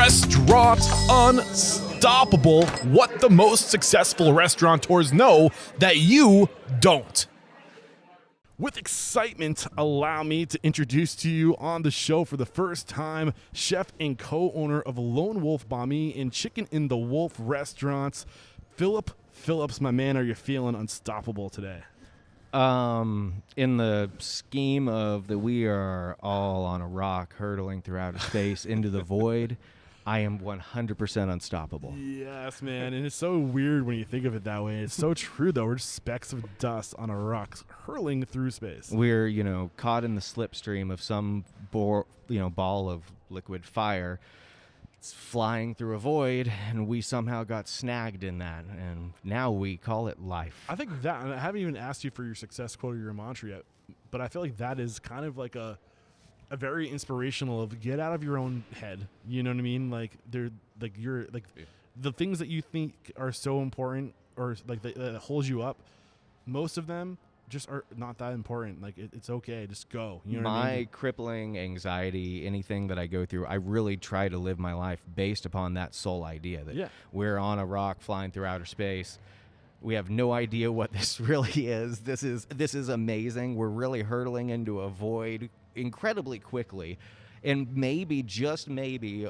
Restaurant Unstoppable. What the most successful restaurateurs know that you don't. With excitement, allow me to introduce to you on the show for the first time, chef and co-owner of Lone Wolf Banh and Chicken in the Wolf restaurants, Phillip Phillips. My man, are you feeling unstoppable today? In the scheme of that we are all on a rock hurtling through outer space into the void, I am 100% unstoppable. Yes, man. And it's so weird when you think of it that way. It's so true, though. We're just specks of dust on a rock hurling through space. We're, caught in the slipstream of some ball of liquid fire. It's flying through a void, and we somehow got snagged in that, and now we call it life. I think that, and I haven't even asked you for your success quote or your mantra yet, but I feel like that is kind of like a very inspirational of get out of your own head. You know what I mean? Like the things that you think are so important or like that holds you up, most of them just are not that important. Like it's okay, just go. You know what I mean? My crippling anxiety, anything that I go through, I really try to live my life based upon that sole idea that we're on a rock flying through outer space. We have no idea what this really is. This is amazing. We're really hurtling into a void incredibly quickly, and maybe, just maybe,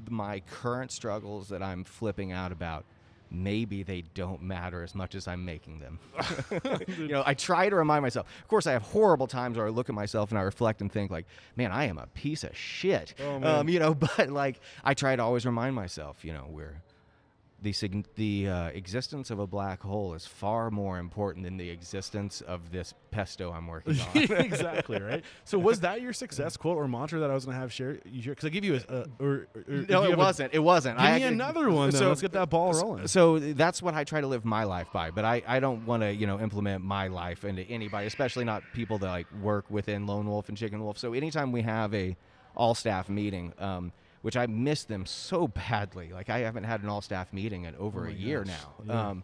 my current struggles that I'm flipping out about, maybe they don't matter as much as I'm making them. I try to remind myself. Of course, I have horrible times where I look at myself and I reflect and think like, man, I am a piece of shit. But like I try to always remind myself, we're the existence of a black hole is far more important than the existence of this pesto I'm working on. Exactly, right? So was that your success quote or mantra that I was going to have share? Because I give you No, it wasn't. It wasn't. Give me another one, then. Let's get that ball rolling. So that's what I try to live my life by, but I don't want to, implement my life into anybody, especially not people that like work within Lone Wolf and Chicken Wolf. So anytime we have a all-staff meeting, which I miss them so badly. Like I haven't had an all-staff meeting in over a year now. Yeah.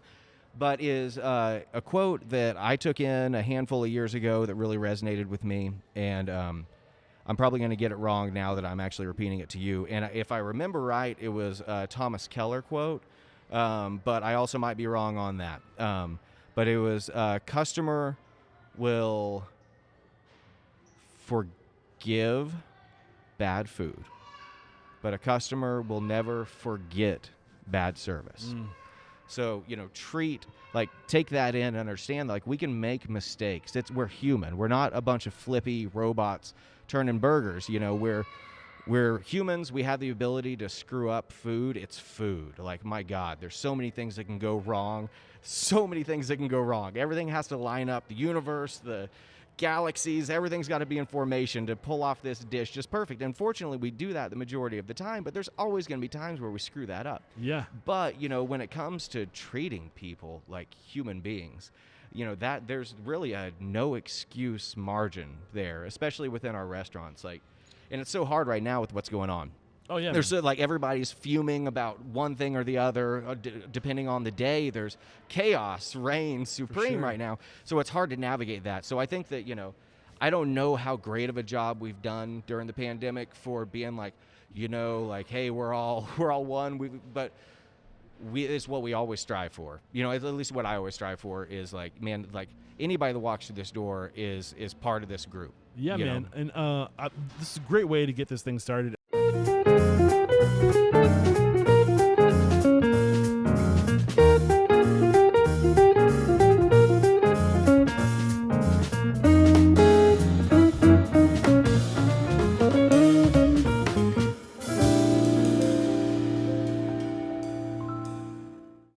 But is a quote that I took in a handful of years ago that really resonated with me, and I'm probably going to get it wrong now that I'm actually repeating it to you. And if I remember right, it was a Thomas Keller quote, but I also might be wrong on that. But it was, customer will forgive bad food, but a customer will never forget bad service. So, take that in and understand, like, we can make mistakes. We're human. We're not a bunch of flippy robots turning burgers. We're humans. We have the ability to screw up food. It's food. Like, my God, there's so many things that can go wrong. Everything has to line up. The universe, the galaxies, everything's got to be in formation to pull off this dish just perfect. Unfortunately, we do that the majority of the time, but there's always going to be times where we screw that up. Yeah. But, when it comes to treating people like human beings, that there's really a no excuse margin there, especially within our restaurants. And it's so hard right now with what's going on. Oh, yeah. There's everybody's fuming about one thing or the other, depending on the day. There's chaos reigns supreme right now. So it's hard to navigate that. So I think that, I don't know how great of a job we've done during the pandemic for being hey, we're all one. But it's what we always strive for. At least what I always strive for is anybody that walks through this door is part of this group. Yeah, man. And this is a great way to get this thing started.